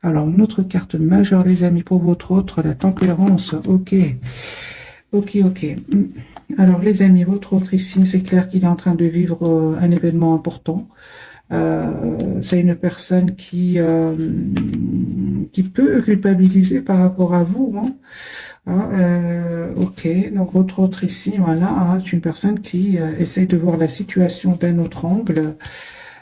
Alors, une autre carte majeure, les amis, pour votre autre, la tempérance. Ok, ok, ok. Alors, les amis, votre autre ici, c'est clair qu'il est en train de vivre un événement important. C'est une personne qui peut culpabiliser par rapport à vous, hein. Ok, donc votre autre ici, voilà, hein, c'est une personne qui essaye de voir la situation d'un autre angle.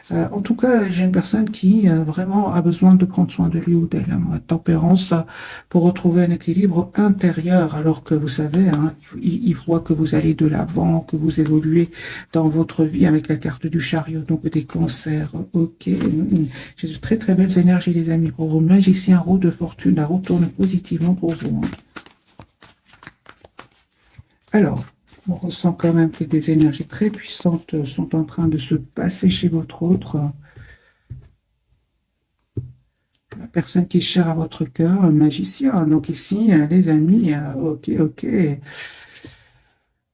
En tout cas, j'ai une personne qui vraiment a besoin de prendre soin de lui ou d'elle, hein, la tempérance, pour retrouver un équilibre intérieur, alors que vous savez, hein, il voit que vous allez de l'avant, que vous évoluez dans votre vie avec la carte du chariot, donc des cancers. Ok, j'ai de très très belles énergies, les amis, pour vous. Magicien, roue de fortune, la roue tourne positivement pour vous, hein. Alors, on ressent quand même que des énergies très puissantes sont en train de se passer chez votre autre. La personne qui est chère à votre cœur, un magicien. Donc ici, les amis, ok, ok.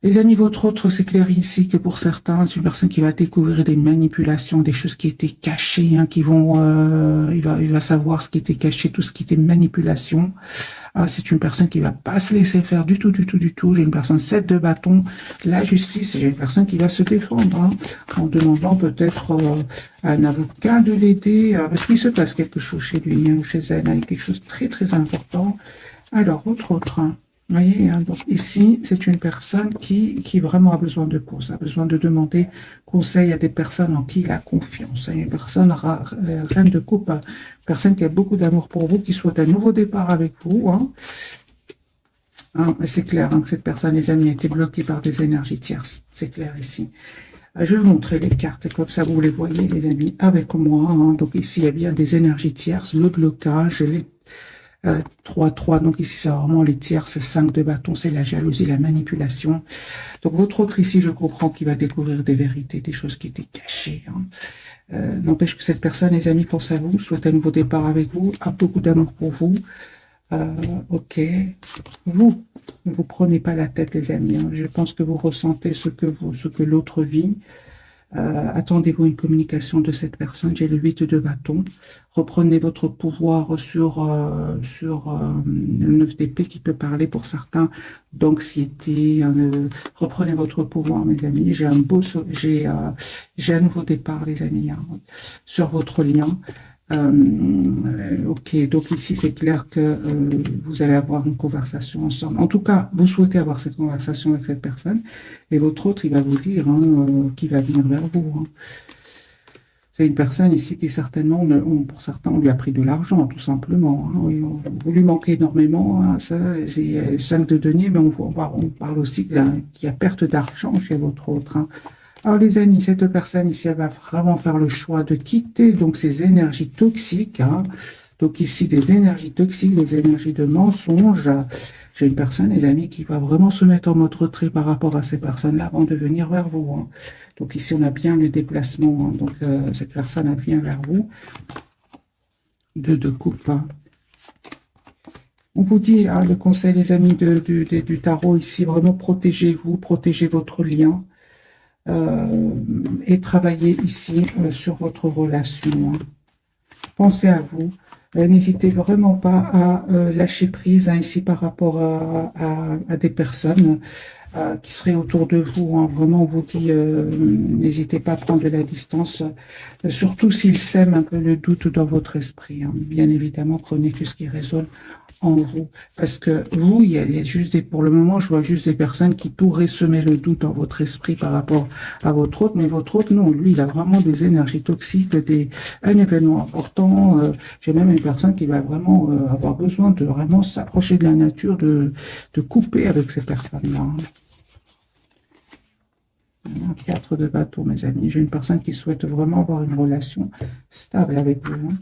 Les amis, votre autre, c'est clair ici que pour certains, c'est une personne qui va découvrir des manipulations, des choses qui étaient cachées, hein, il va savoir ce qui était caché, tout ce qui était manipulation. Ah, c'est une personne qui va pas se laisser faire du tout, du tout, du tout. J'ai une personne 7 de bâton, la justice. J'ai une personne qui va se défendre, hein, en demandant peut-être à un avocat de l'aider, parce qu'il se passe quelque chose chez lui, hein, ou chez elle, hein, quelque chose de très, très important. Alors, autre, hein. Vous voyez, hein, donc ici, c'est une personne qui vraiment a besoin de cause, a besoin de demander conseil à des personnes en qui il a confiance, hein. Une personne reine de coupe, hein, personne qui a beaucoup d'amour pour vous, qui souhaite un nouveau départ avec vous, hein. Hein, c'est clair, hein, que cette personne, les amis, a été bloquée par des énergies tierces. C'est clair ici. Je vais vous montrer les cartes, comme ça vous les voyez, les amis, avec moi, hein. Donc ici, il y a bien des énergies tierces, le blocage, les 3-3, donc ici c'est vraiment les tiers, c'est 5 de bâton, c'est la jalousie, la manipulation. Donc votre autre ici, je comprends qu'il va découvrir des vérités, des choses qui étaient cachées, hein. N'empêche que cette personne, les amis, pense à vous, souhaite un nouveau départ avec vous, a beaucoup d'amour pour vous. Ok, vous, ne vous prenez pas la tête, les amis, hein. Je pense que vous ressentez ce que l'autre vit. Attendez-vous une communication de cette personne. J'ai le 8 de bâton. Reprenez votre pouvoir sur le 9 d'épée qui peut parler pour certains d'anxiété. Reprenez votre pouvoir, mes amis. J'ai un nouveau départ, les amis, hein, sur votre lien. Ok, donc ici c'est clair que vous allez avoir une conversation ensemble. En tout cas, vous souhaitez avoir cette conversation avec cette personne, et votre autre, il va vous dire, hein, qu'il va venir vers vous, hein. C'est une personne ici qui certainement, pour certains, on lui a pris de l'argent, tout simplement, hein. Oui, vous lui manquez énormément, hein. Ça, c'est 5 de denier, mais on parle aussi qu'il y a perte d'argent chez votre autre, hein. Alors les amis, cette personne ici, elle va vraiment faire le choix de quitter donc ces énergies toxiques, hein. Donc ici, des énergies toxiques, des énergies de mensonges. J'ai une personne, les amis, qui va vraiment se mettre en mode retrait par rapport à ces personnes-là avant de venir vers vous, hein. Donc ici, on a bien le déplacement, hein. Donc cette personne, elle vient vers vous. De coupe, hein. On vous dit, hein, le conseil, les amis, du tarot ici, vraiment protégez-vous, protégez votre lien. Et travailler ici sur votre relation, hein. Pensez à vous. N'hésitez vraiment pas à lâcher prise, hein, ici par rapport à des personnes qui seraient autour de vous, hein. Vraiment, on vous dit, n'hésitez pas à prendre de la distance, surtout s'ils sèment un peu le doute dans votre esprit, hein. Bien évidemment, prenez tout ce qui résonne en vous. Parce que vous, il y a juste pour le moment, je vois juste des personnes qui pourraient semer le doute dans votre esprit par rapport à votre autre, mais votre autre, non, lui, il a vraiment des énergies toxiques, un événement important. J'ai même une personne qui va vraiment avoir besoin de vraiment s'approcher de la nature, de couper avec ces personnes-là, hein. 4 de bâton, mes amis. J'ai une personne qui souhaite vraiment avoir une relation stable avec vous, hein.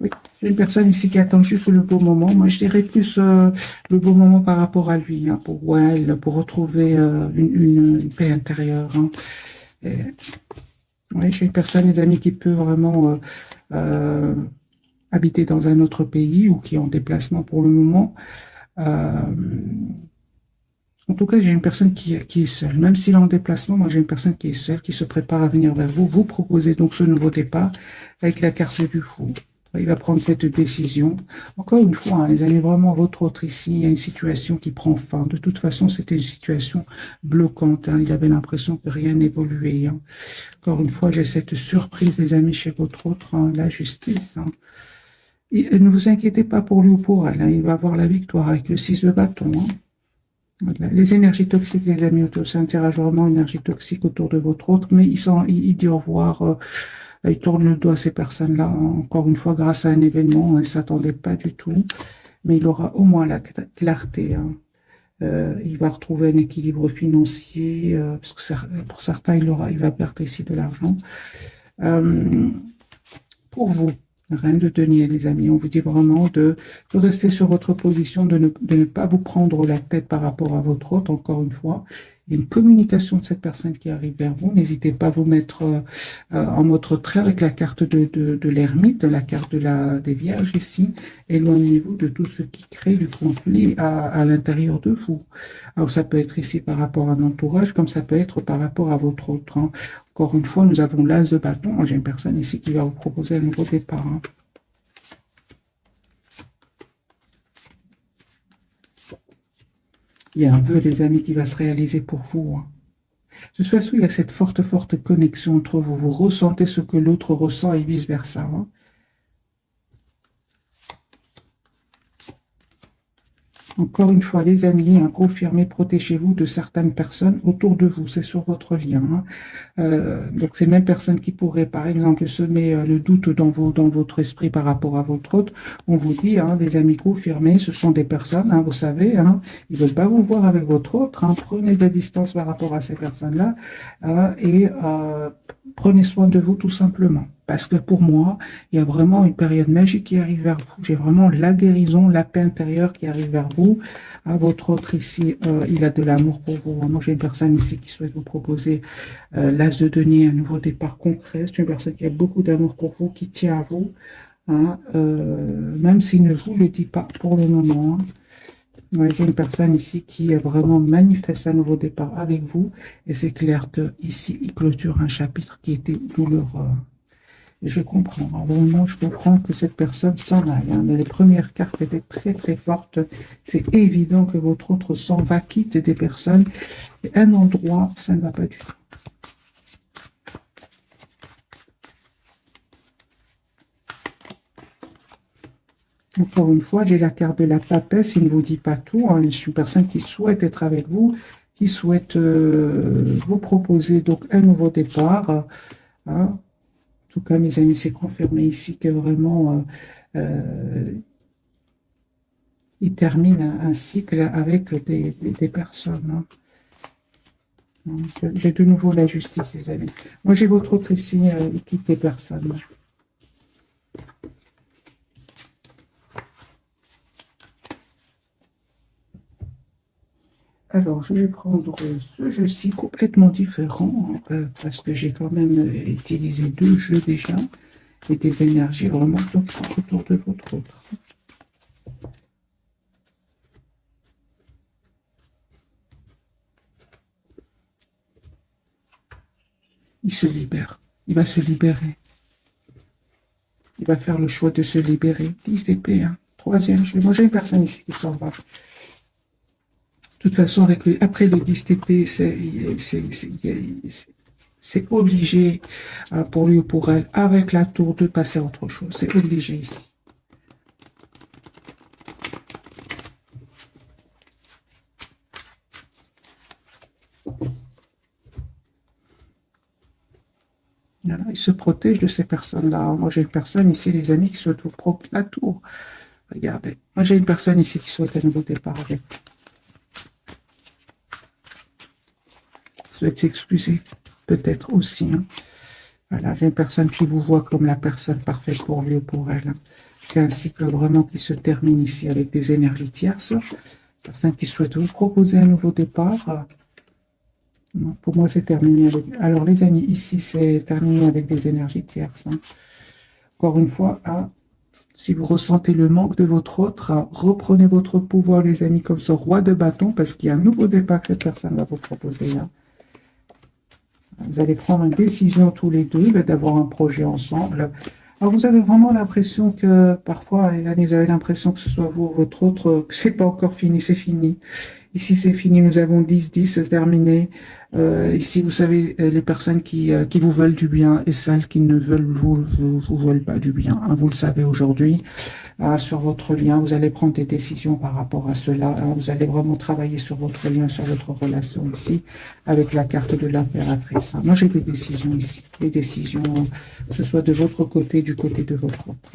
Oui, j'ai une personne ici qui attend juste le beau moment. Moi, je dirais plus le beau moment par rapport à lui, hein, pour elle, pour retrouver une paix intérieure, hein. Et, oui, j'ai une personne, les amis, qui peut vraiment habiter dans un autre pays ou qui est en déplacement pour le moment. Euh, En tout cas, j'ai une personne qui est seule. Même s'il est en déplacement, moi j'ai une personne qui est seule, qui se prépare à venir vers vous. Vous proposez donc ce nouveau départ avec la carte du fou. Il va prendre cette décision. Encore une fois, hein, les amis, vraiment, votre autre ici, il y a une situation qui prend fin. De toute façon, c'était une situation bloquante, hein. Il avait l'impression que rien n'évoluait, hein. Encore une fois, j'ai cette surprise, les amis, chez votre autre, hein, la justice, hein. Et ne vous inquiétez pas pour lui ou pour elle, hein. Il va avoir la victoire avec le 6 de bâton, hein. Voilà. Les énergies toxiques, les amis, ça interagit vraiment énergie toxique autour de votre autre, mais il dit au revoir, il tourne le dos à ces personnes-là, encore une fois, grâce à un événement, on ne s'attendait pas du tout, mais il aura au moins la clarté, hein. Il va retrouver un équilibre financier, parce que pour certains, il va perdre ici de l'argent. Euh, pour vous, rien de tenir, les amis. On vous dit vraiment de rester sur votre position, de ne pas vous prendre la tête par rapport à votre hôte, encore une fois. Il y a une communication de cette personne qui arrive vers vous. N'hésitez pas à vous mettre en mode retrait avec la carte de l'ermite, la carte des vierges ici. Éloignez-vous de tout ce qui crée du conflit à l'intérieur de vous. Alors ça peut être ici par rapport à un entourage, comme ça peut être par rapport à votre autre, hein. Encore une fois, nous avons l'as de bâton. J'ai une personne ici qui va vous proposer un nouveau départ, hein. Il y a un vœu, les amis, qui va se réaliser pour vous, hein. De toute façon, il y a cette forte, forte connexion entre vous. Vous ressentez ce que l'autre ressent et vice-versa, hein. Encore une fois, les amis, hein, confirmez, protégez-vous de certaines personnes autour de vous. C'est sur votre lien, hein. Donc, ces mêmes personnes qui pourraient, par exemple, semer le doute dans votre esprit par rapport à votre autre, on vous dit, hein, des amis confirmés, ce sont des personnes, hein, vous savez, hein, ils ne veulent pas vous voir avec votre autre, hein. Prenez de la distance par rapport à ces personnes-là, et prenez soin de vous tout simplement. Parce que pour moi, il y a vraiment une période magique qui arrive vers vous. J'ai vraiment la guérison, la paix intérieure qui arrive vers vous. À votre autre ici, il a de l'amour pour vous. Moi, j'ai une personne ici qui souhaite vous proposer l'as de denier, un nouveau départ concret. C'est une personne qui a beaucoup d'amour pour vous, qui tient à vous, hein, même s'il ne vous le dit pas pour le moment, hein. Ouais, j'ai une personne ici qui a vraiment manifeste un nouveau départ avec vous. Et c'est clair que ici, il clôture un chapitre qui était douloureux. Et je comprends, hein, vraiment, je comprends que cette personne s'en aille, hein. Mais les premières cartes étaient très, très fortes. C'est évident que votre autre s'en va, quitte des personnes. Et un endroit, ça ne va pas du tout. Encore une fois, j'ai la carte de la papesse, il ne vous dit pas tout, hein. Je suis une personne qui souhaite être avec vous, qui souhaite vous proposer donc un nouveau départ, hein. En tout cas, mes amis, c'est confirmé ici que vraiment, il termine un cycle avec des personnes, hein. Donc, j'ai de nouveau la justice, les amis. Moi, j'ai votre autre ici, il quitte des personnes. Alors, je vais prendre ce jeu-ci complètement différent, parce que j'ai quand même utilisé deux jeux déjà, et des énergies vraiment toxiques autour de votre autre. Il se libère. Il va se libérer. Il va faire le choix de se libérer. 10 d'épée, hein. Troisième jeu. Moi, j'ai une personne ici qui s'en va. De toute façon, après le 10 d'épée, c'est obligé, pour lui ou pour elle, avec la tour, de passer à autre chose. C'est obligé ici. Voilà, il se protège de ces personnes-là. Moi, j'ai une personne ici, les amis, qui souhaite vous prendre la tour. Regardez. Moi, j'ai une personne ici qui souhaite un nouveau départ avec vous. Souhaite s'excuser, peut-être aussi, hein. Voilà, j'ai une personne qui vous voit comme la personne parfaite pour lui ou pour elle, hein. C'est un cycle vraiment qui se termine ici avec des énergies tierces. Personne qui souhaite vous proposer un nouveau départ. Non, pour moi, c'est terminé avec... Alors, les amis, ici, c'est terminé avec des énergies tierces, hein. Encore une fois, Si vous ressentez le manque de votre autre, reprenez votre pouvoir, les amis, comme ce roi de bâton, parce qu'il y a un nouveau départ que cette personne va vous proposer là. Vous allez prendre une décision tous les deux d'avoir un projet ensemble. Alors, vous avez vraiment l'impression que, parfois, les amis, vous avez l'impression que ce soit vous ou votre autre, que c'est pas encore fini, c'est fini. Ici, c'est fini. Nous avons 10-10, c'est terminé. Ici, vous savez, les personnes qui vous veulent du bien et celles qui ne vous veulent pas du bien. Hein, vous le savez aujourd'hui. Sur votre lien, vous allez prendre des décisions par rapport à cela. Vous allez vraiment travailler sur votre lien, sur votre relation ici, avec la carte de l'impératrice. Moi, j'ai des décisions ici. Des décisions, que ce soit de votre côté, du côté de votre autre.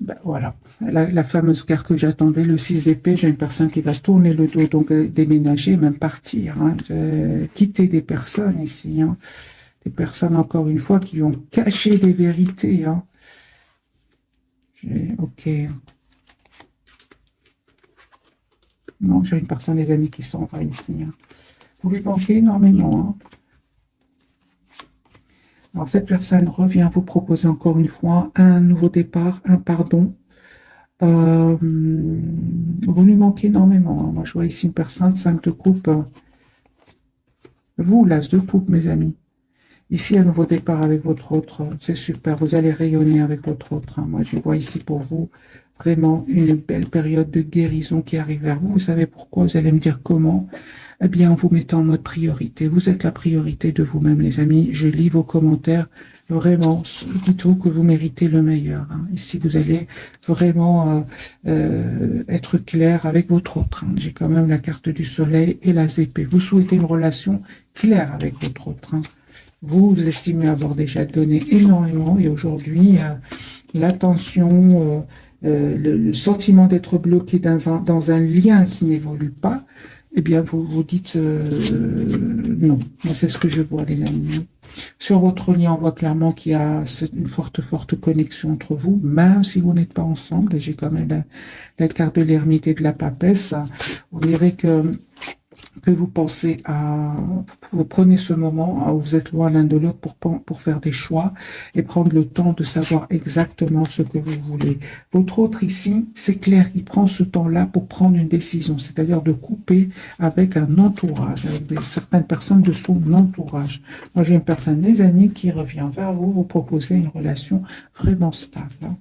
Ben, voilà, la fameuse carte que j'attendais, le 6 d'épée, j'ai une personne qui va tourner le dos, donc déménager, même partir, hein, quitter des personnes ici, hein, des personnes, encore une fois, qui ont caché des vérités. Hein. Ok. Non, j'ai une personne, les amis, qui s'en va ici. Hein. Vous lui manquez énormément. Hein. Alors, cette personne revient vous proposer encore une fois un nouveau départ, un pardon. Vous lui manquez énormément. Hein. Moi, je vois ici une personne, 5 de coupe. Vous, l'as de coupe, mes amis. Ici, un nouveau départ avec votre autre. C'est super. Vous allez rayonner avec votre autre. Hein. Moi, je vois ici pour vous vraiment une belle période de guérison qui arrive vers vous. Vous savez pourquoi? Vous allez me dire comment? Eh bien, en vous mettant en mode priorité. Vous êtes la priorité de vous-même, les amis. Je lis vos commentaires. Vraiment, dites-vous que vous méritez le meilleur. Hein. Ici, vous allez vraiment être clair avec votre autre. Hein. J'ai quand même la carte du soleil et la épée. Vous souhaitez une relation claire avec votre autre. Hein. Vous estimez avoir déjà donné énormément et aujourd'hui, l'attention, le sentiment d'être bloqué dans un lien qui n'évolue pas, eh bien, vous vous dites non. Moi, c'est ce que je vois, les amis. Sur votre lien, on voit clairement qu'il y a une forte connexion entre vous, même si vous n'êtes pas ensemble. Et j'ai quand même la carte de l'ermite et de la papesse. Vous verrez que vous pensez vous prenez ce moment où vous êtes loin l'un de l'autre pour faire des choix et prendre le temps de savoir exactement ce que vous voulez. Votre autre ici, c'est clair, il prend ce temps-là pour prendre une décision, c'est-à-dire de couper avec un entourage, avec certaines personnes de son entourage. Moi, j'ai une personne, les amis, qui revient vers vous, vous proposer une relation vraiment stable. Hein.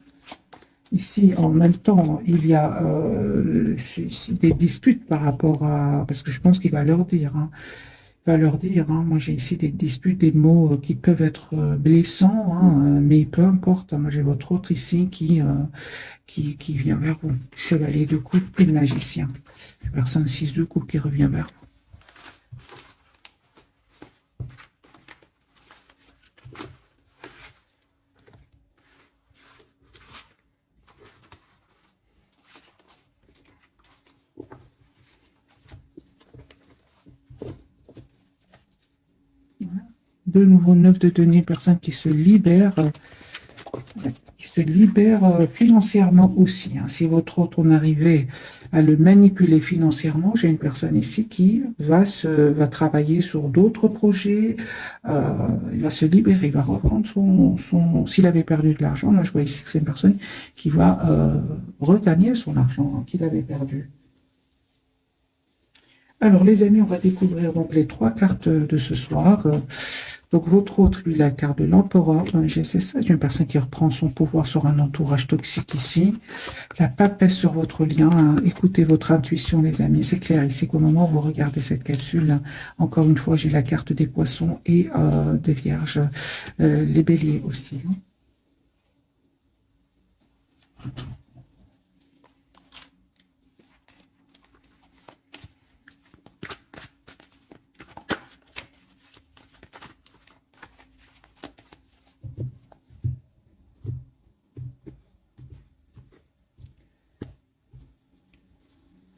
Ici, en même temps, il y a des disputes par rapport à... Parce que je pense qu'il va leur dire. Hein, il va leur dire, hein, moi j'ai ici des disputes, des mots qui peuvent être blessants, hein, mais peu importe. Moi j'ai votre autre ici qui vient vers vous. Chevalier de coupe et magicien. Personne 6 de coupe qui revient vers vous. De nouveau 9 de denier, personne qui se libère financièrement aussi. Hein. Si votre autre, on arrivait à le manipuler financièrement, j'ai une personne ici qui va travailler sur d'autres projets, il va se libérer, il va reprendre s'il avait perdu de l'argent, là je vois ici que c'est une personne qui va regagner son argent hein, qu'il avait perdu. Alors les amis, on va découvrir donc les 3 cartes de ce soir. Donc votre autre, lui, la carte de l'empereur, c'est ça, une personne qui reprend son pouvoir sur un entourage toxique ici. La papesse sur votre lien, hein. Écoutez votre intuition, les amis, c'est clair ici qu'au moment où vous regardez cette capsule, hein, encore une fois, j'ai la carte des poissons et des vierges, les béliers aussi. Hein.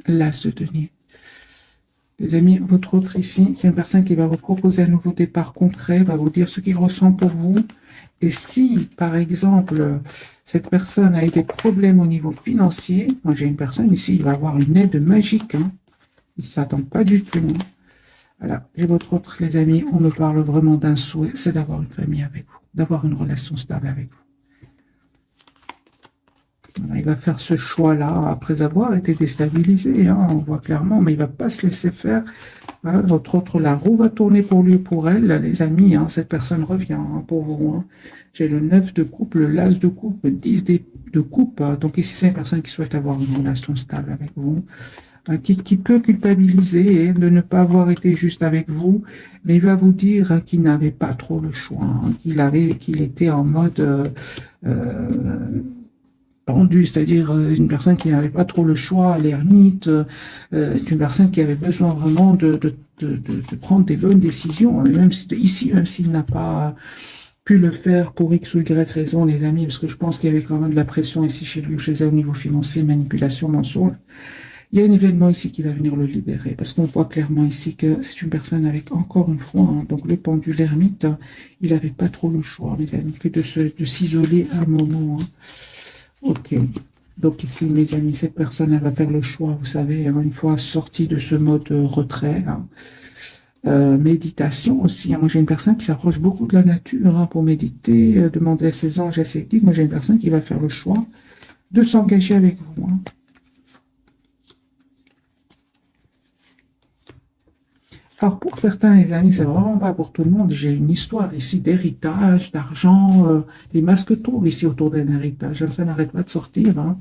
L'as de denier. Les amis, votre autre ici, c'est une personne qui va vous proposer un nouveau départ concret, va vous dire ce qu'il ressent pour vous. Et si, par exemple, cette personne a eu des problèmes au niveau financier, moi j'ai une personne ici, il va avoir une aide magique. Hein. Il ne s'attend pas du tout, hein. Voilà, j'ai votre autre, les amis, on me parle vraiment d'un souhait, c'est d'avoir une famille avec vous, d'avoir une relation stable avec vous. Voilà, il va faire ce choix-là après avoir été déstabilisé, hein, on voit clairement, mais il ne va pas se laisser faire. Voilà, votre autre, la roue va tourner pour lui ou pour elle, les amis, hein, cette personne revient, hein, pour vous, hein. J'ai le 9 de coupe, le l'as de coupe, le 10 de coupe. Donc ici, c'est une personne qui souhaite avoir une relation stable avec vous, qui peut culpabiliser, hein, de ne pas avoir été juste avec vous, mais il va vous dire, hein, qu'il n'avait pas trop le choix, hein, qu'il était en mode euh, pendu, c'est-à-dire une personne qui n'avait pas trop le choix, l'ermite, une personne qui avait besoin vraiment de prendre des bonnes décisions, même si ici, même s'il n'a pas pu le faire pour X ou Y raison, les amis, parce que je pense qu'il y avait quand même de la pression ici chez lui ou chez elle au niveau financier, manipulation, mensonge. Il y a un événement ici qui va venir le libérer, parce qu'on voit clairement ici que c'est une personne avec encore une fois, hein, donc le pendule ermite, hein, il n'avait pas trop le choix, mes amis, que de s'isoler à un moment, hein. Ok. Donc ici, mes amis, cette personne, elle va faire le choix, vous savez, hein, une fois sortie de ce mode retrait, hein. Méditation aussi, hein. Moi, j'ai une personne qui s'approche beaucoup de la nature, hein, pour méditer, demander à ses anges ascétiques. Moi, j'ai une personne qui va faire le choix de s'engager avec vous, hein. Alors, pour certains, les amis, c'est vraiment pas pour tout le monde. J'ai une histoire ici d'héritage, d'argent, les masques tombent ici autour d'un héritage, hein. Ça n'arrête pas de sortir, hein.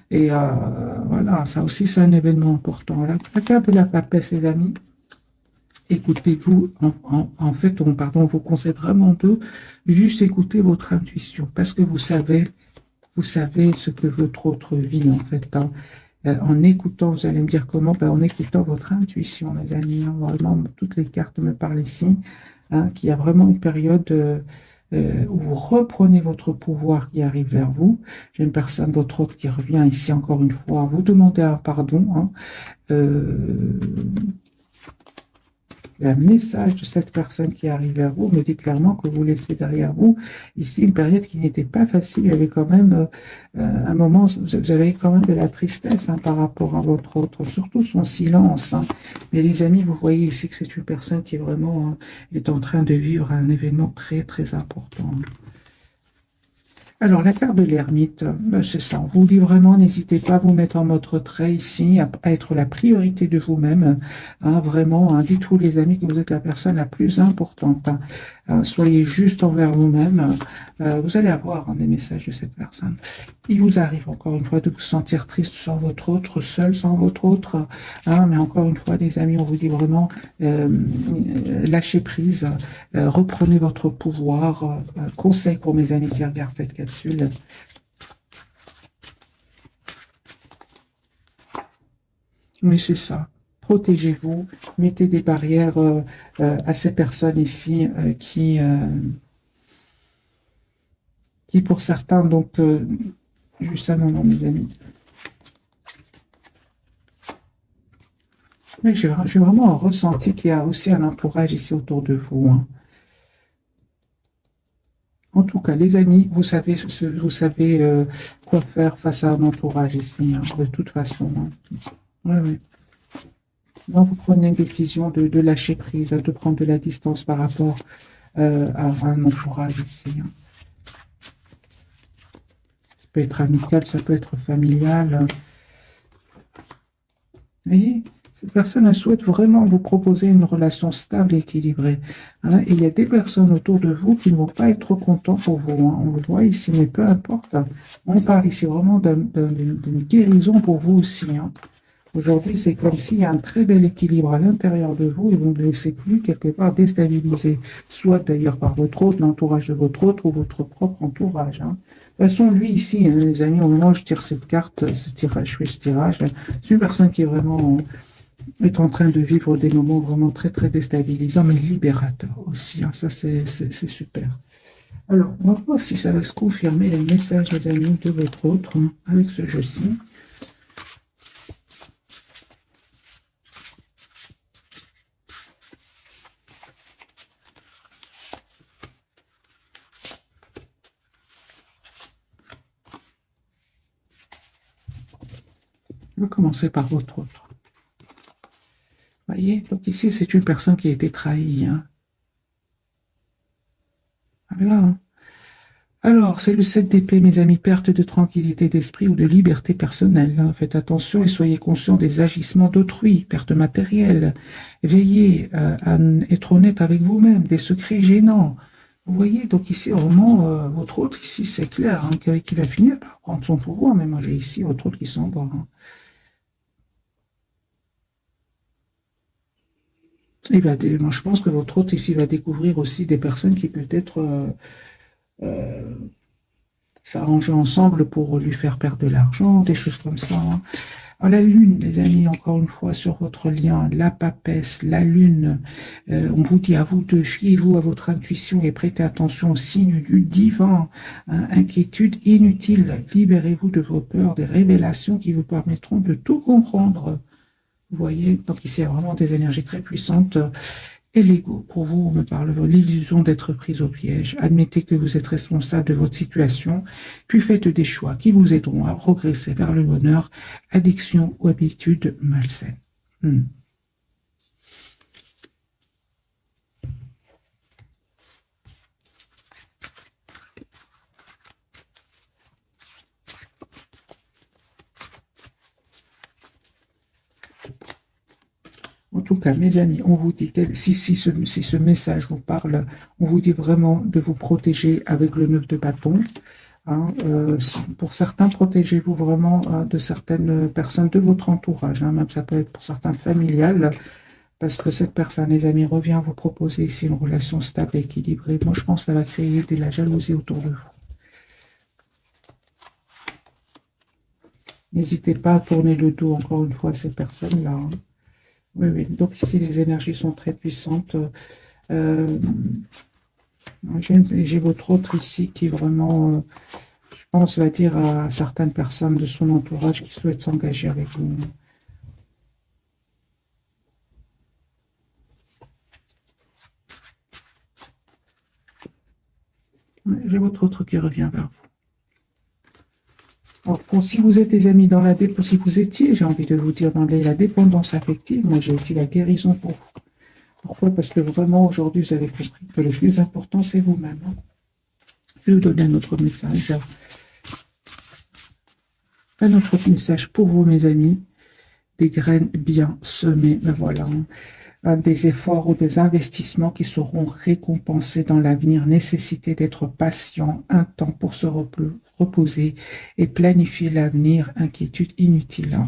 Et voilà, ça aussi, c'est un événement important. La carte de la papesse, les amis, écoutez-vous, en fait, pardon, on vous conseille vraiment de juste écouter votre intuition, parce que vous savez ce que votre autre vit, en fait, hein. En écoutant, vous allez me dire comment, ben, en écoutant votre intuition, mes amis, hein. Vraiment, toutes les cartes me parlent ici, hein, qu'il y a vraiment une période où vous reprenez votre pouvoir qui arrive vers vous. J'ai une personne, votre autre, qui revient ici encore une fois, vous demander un pardon, hein. Euh, Le message de cette personne qui arrive vers vous me dit clairement que vous laissez derrière vous ici une période qui n'était pas facile. Il y avait quand même un moment, vous avez quand même de la tristesse, hein, par rapport à votre autre, surtout son silence, hein. Mais les amis, vous voyez ici que c'est une personne qui est vraiment est en train de vivre un événement très très important. Alors, la carte de l'ermite, c'est ça. On vous dit vraiment, n'hésitez pas à vous mettre en mode retrait ici, à être la priorité de vous-même, hein, vraiment, hein, dites-vous, les amis, que vous êtes la personne la plus importante, hein. Soyez juste envers vous-même. Vous allez avoir, hein, des messages de cette personne. Il vous arrive, encore une fois, de vous sentir triste sans votre autre, seul sans votre autre, hein, mais encore une fois, les amis, on vous dit vraiment, lâchez prise, reprenez votre pouvoir. Conseil pour mes amis qui regardent cette capsule. Mais c'est ça. Protégez-vous, mettez des barrières à ces personnes ici qui pour certains, donc, juste un moment, mes amis. Mais j'ai vraiment ressenti qu'il y a aussi un entourage ici autour de vous, hein. En tout cas, les amis, vous savez quoi faire face à un entourage ici, hein, de toute façon, hein. Ouais, ouais. Quand vous prenez une décision de lâcher prise, de prendre de la distance par rapport à un entourage ici, hein. Ça peut être amical, ça peut être familial. Vous voyez, cette personne, elle souhaite vraiment vous proposer une relation stable et équilibrée, hein. Et il y a des personnes autour de vous qui ne vont pas être contents pour vous, hein. On le voit ici, mais peu importe, hein. On parle ici vraiment d'une guérison pour vous aussi, hein. Aujourd'hui, c'est comme s'il y a un très bel équilibre à l'intérieur de vous et vous ne laissez plus quelque part déstabiliser, soit d'ailleurs par votre autre, l'entourage de votre autre ou votre propre entourage, hein. De toute façon, lui ici, hein, les amis, au moment où je tire cette carte, ce tirage, je fais ce tirage, c'est une personne qui est vraiment est en train de vivre des moments vraiment très très déstabilisants, mais libérateurs aussi, hein. Ça, c'est super. Alors, on va voir si ça va se confirmer les messages, les amis, de votre autre, hein, avec ce jeu-ci. On va commencer par votre autre. voyez, donc ici, c'est une personne qui a été trahie. Hein. Voilà. Alors, c'est le 7 d'épée, mes amis, perte de tranquillité d'esprit ou de liberté personnelle. Hein. Faites attention et soyez conscient des agissements d'autrui, perte matérielle. Veillez à être honnête avec vous-même, des secrets gênants. Vous voyez, donc ici, vraiment, votre autre, ici, c'est clair, hein, qui va finir par prendre son pouvoir, mais moi, j'ai ici votre autre qui s'en va. Hein. Moi, je pense que votre autre, ici, va découvrir aussi des personnes qui peut-être euh, s'arranger ensemble pour lui faire perdre de l'argent, des choses comme ça. Hein. Alors, la lune, les amis, encore une fois, sur votre lien, la papesse, la lune, on vous dit à vous de fiez-vous à votre intuition et prêtez attention aux signes du divin. Hein, inquiétude inutile, libérez-vous de vos peurs, des révélations qui vous permettront de tout comprendre. Vous voyez, donc ici, il y a vraiment des énergies très puissantes. Et l'ego, pour vous, on me parle de l'illusion d'être pris au piège. Admettez que vous êtes responsable de votre situation, puis faites des choix qui vous aideront à progresser vers le bonheur, addiction ou habitude malsaine. En tout cas, mes amis, on vous dit, si ce message vous parle, on vous dit vraiment de vous protéger avec le 9 de bâton. Hein, pour certains, protégez-vous vraiment de certaines personnes de votre entourage. Hein, même ça peut être pour certains familial, parce que cette personne, les amis, revient vous proposer ici une relation stable et équilibrée. Moi, je pense que ça va créer de la jalousie autour de vous. N'hésitez pas à tourner le dos, encore une fois, à ces personnes-là. Hein. Oui, oui. Donc ici, les énergies sont très puissantes. Euh, j'ai votre autre ici qui vraiment, je pense, va dire à certaines personnes de son entourage qui souhaitent s'engager avec vous. J'ai votre autre qui revient vers vous. Alors, si vous êtes des amis dans la dépendance, si vous étiez, j'ai envie de vous dire, dans la dépendance affective, moi j'ai ici la guérison pour vous. Pourquoi? Parce que vraiment, aujourd'hui, vous avez compris que le plus important, c'est vous-même. Hein. Je vais vous donner un autre message. Un autre message pour vous, mes amis. Des graines bien semées. Ben voilà. Des efforts ou des investissements qui seront récompensés dans l'avenir. Nécessité d'être patient, un temps pour se reposer et planifier l'avenir. Inquiétude inutile. Hein.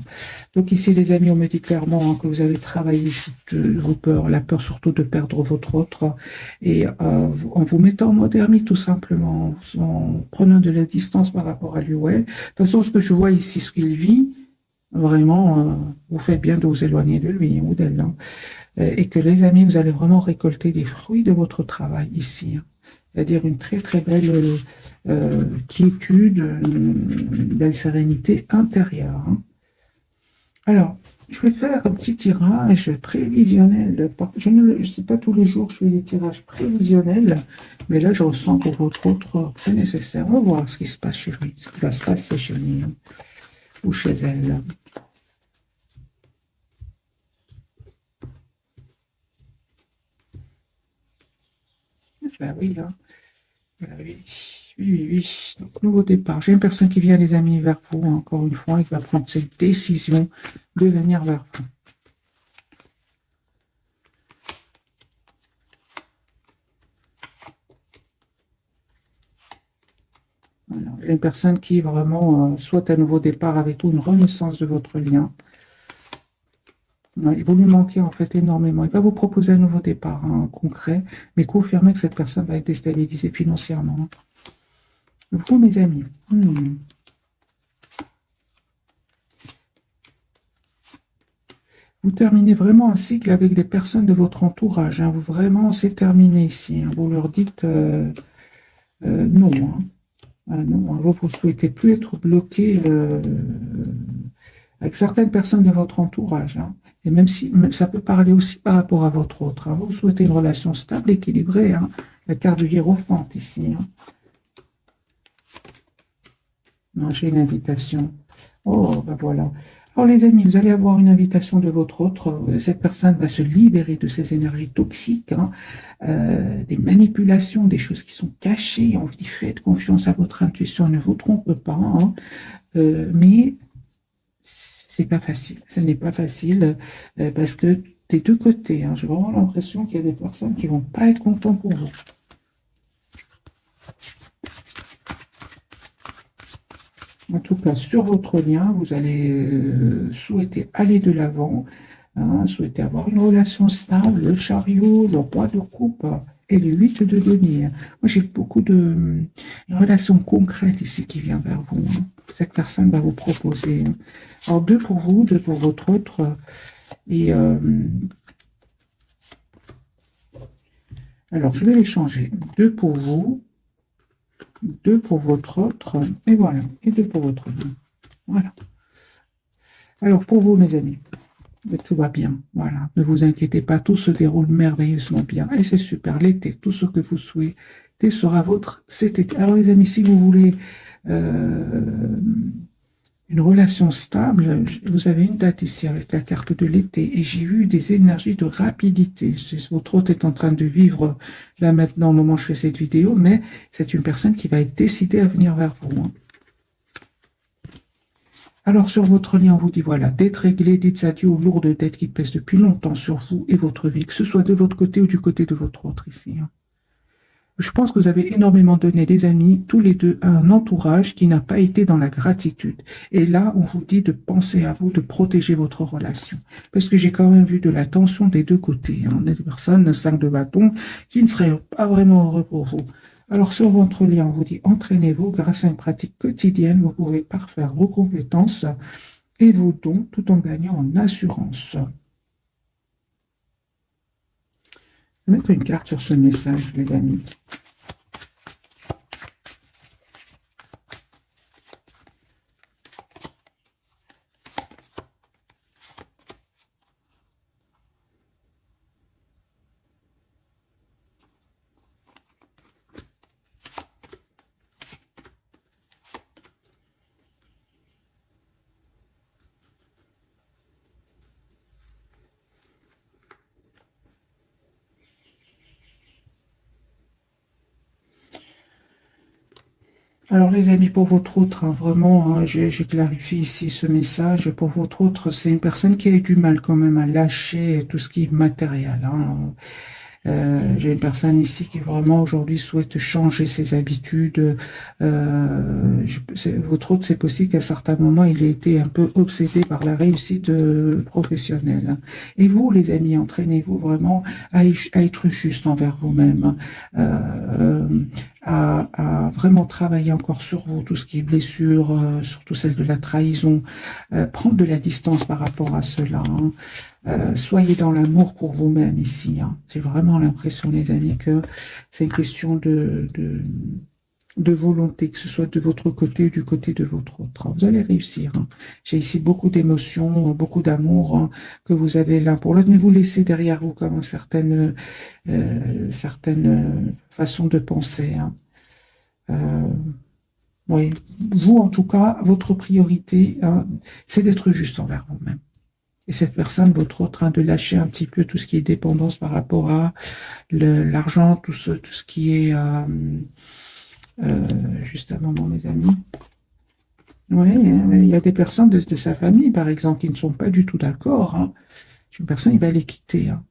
Donc ici, les amis, on me dit clairement hein, que vous avez travaillé vos peurs, la peur surtout de perdre votre autre, et en vous mettant en mode ermite tout simplement, en prenant de la distance par rapport à lui ou elle. De toute façon, ce que je vois ici, ce qu'il vit, vraiment, vous faites bien de vous éloigner de lui ou d'elle. Hein. Et que les amis, vous allez vraiment récolter les fruits de votre travail ici. Hein. C'est-à-dire une très très belle quiétude, une belle sérénité intérieure. Hein. Alors, je vais faire un petit tirage prévisionnel. Je ne sais pas tous les jours que je fais des tirages prévisionnels, mais là, je ressens pour votre autre très nécessaire. On va voir ce qui se passe chez lui, ce qui va se passer chez lui hein, ou chez elle. Ben oui, là. Ben oui, oui, oui, oui. Donc, nouveau départ. J'ai une personne qui vient, les amis, vers vous, encore une fois, et qui va prendre cette décision de venir vers vous. Voilà. J'ai une personne qui vraiment souhaite un nouveau départ avec vous, une renaissance de votre lien. Il vous lui manquez en fait énormément. Il va vous proposer un nouveau départ hein, concret, mais confirmez que cette personne va être déstabilisée financièrement. Vous, mes amis, vous terminez vraiment un cycle avec des personnes de votre entourage. Hein. Vous vraiment, c'est terminé ici. Hein. Vous leur dites non. Hein. Ah, non, hein. Vous ne souhaitez plus être bloqué avec certaines personnes de votre entourage. Hein. Et même si ça peut parler aussi par rapport à votre autre. Hein. Vous souhaitez une relation stable, équilibrée. Hein. La carte du hiérophante ici. Hein. Non, j'ai une invitation. Oh, ben voilà. Alors les amis, vous allez avoir une invitation de votre autre. Cette personne va se libérer de ces énergies toxiques, hein, des manipulations, des choses qui sont cachées. On vous dit, faites confiance à votre intuition, ne vous trompez pas, hein. Mais c'est pas facile. Ce n'est pas facile parce que des deux côtés, hein, j'ai vraiment l'impression qu'il y a des personnes qui vont pas être contentes pour vous. En tout cas, sur votre lien, vous allez souhaiter aller de l'avant, hein, souhaiter avoir une relation stable, le chariot, le roi de coupe et le 8 de denier. Moi, j'ai beaucoup de une relation concrète ici qui vient vers vous, hein. Cette personne va vous proposer, hein. Alors, deux pour vous, deux pour votre autre. Et alors, je vais les changer. Deux pour vous, deux pour votre autre, et voilà. Et deux pour votre vie. Voilà. Alors, pour vous, mes amis, tout va bien. Voilà. Ne vous inquiétez pas, tout se déroule merveilleusement bien. Et c'est super. L'été, tout ce que vous souhaitez sera votre cet été. Alors, les amis, si vous voulez une relation stable, vous avez une date ici avec la carte de l'été. Et j'ai eu des énergies de rapidité. Votre hôte est en train de vivre là maintenant au moment où je fais cette vidéo, mais c'est une personne qui va être décidée à venir vers vous, hein. Alors, sur votre lien, on vous dit, voilà, dette réglée, dites adieu aux lourdes dettes qui pèsent depuis longtemps sur vous et votre vie, que ce soit de votre côté ou du côté de votre autre ici, hein. Je pense que vous avez énormément donné, les amis, tous les deux, à un entourage qui n'a pas été dans la gratitude. Et là, on vous dit de penser à vous, de protéger votre relation. Parce que j'ai quand même vu de la tension des deux côtés, hein. Des personnes, 5 de bâton, qui ne seraient pas vraiment heureux pour vous. Alors, sur votre lien, on vous dit, entraînez-vous grâce à une pratique quotidienne, vous pouvez parfaire vos compétences et vos dons tout en gagnant en assurance. Je vais mettre une carte sur ce message, les amis. Alors les amis, pour votre autre, hein, vraiment, hein, je clarifie ici ce message. Pour votre autre, c'est une personne qui a eu du mal quand même à lâcher tout ce qui est matériel, hein. J'ai une personne ici qui vraiment aujourd'hui souhaite changer ses habitudes. Votre autre, c'est possible qu'à certains moments, il ait été un peu obsédé par la réussite professionnelle, hein. Et vous, les amis, entraînez-vous vraiment à être juste envers vous-même, à vraiment travailler encore sur vous, tout ce qui est blessure, surtout celle de la trahison, prendre de la distance par rapport à cela, hein. Soyez dans l'amour pour vous-même ici, hein. J'ai vraiment l'impression, les amis, que c'est une question de volonté, que ce soit de votre côté ou du côté de votre autre. Vous allez réussir, hein. J'ai ici beaucoup d'émotions, beaucoup d'amour, hein, que vous avez l'un pour l'autre, mais vous laissez derrière vous comme certaines façons de penser, hein. Oui, vous, en tout cas, votre priorité, hein, c'est d'être juste envers vous-même. Et cette personne, votre autre, train de lâcher un petit peu tout ce qui est dépendance par rapport à l'argent, tout ce qui est... juste un moment, mes amis. Oui, il y a des personnes de sa famille, par exemple, qui ne sont pas du tout d'accord, hein. Une personne, il va les quitter, hein.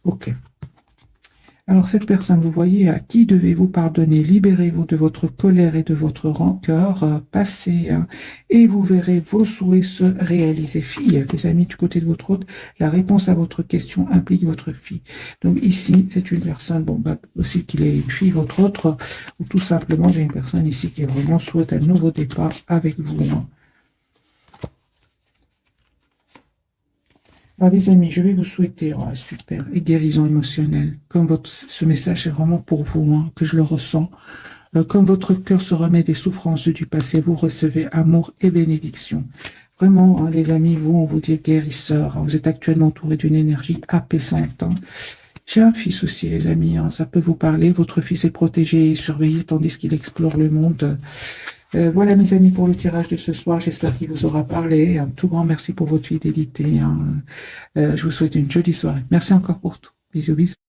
Ok. Alors cette personne, vous voyez, à qui devez-vous pardonner? Libérez-vous de votre colère et de votre rancœur, passez, hein, et vous verrez vos souhaits se réaliser. Fille, les amis, du côté de votre autre, la réponse à votre question implique votre fille. Donc ici, c'est une personne, bon, bah, aussi qu'il est une fille, votre autre, ou tout simplement, j'ai une personne ici qui vraiment souhaite un nouveau départ avec vous, hein. Ah, les amis, je vais vous souhaiter, super, et guérison émotionnelle. Comme ce message est vraiment pour vous, hein, que je le ressens. Comme votre cœur se remet des souffrances du passé, vous recevez amour et bénédiction. Vraiment, hein, les amis, vous, on vous dit guérisseur, hein. Vous êtes actuellement entouré d'une énergie apaisante, hein. J'ai un fils aussi, les amis, hein, ça peut vous parler. Votre fils est protégé et surveillé tandis qu'il explore le monde. Voilà mes amis pour le tirage de ce soir. J'espère qu'il vous aura parlé. Un tout grand merci pour votre fidélité, hein. Je vous souhaite une jolie soirée. Merci encore pour tout. Bisous, bisous.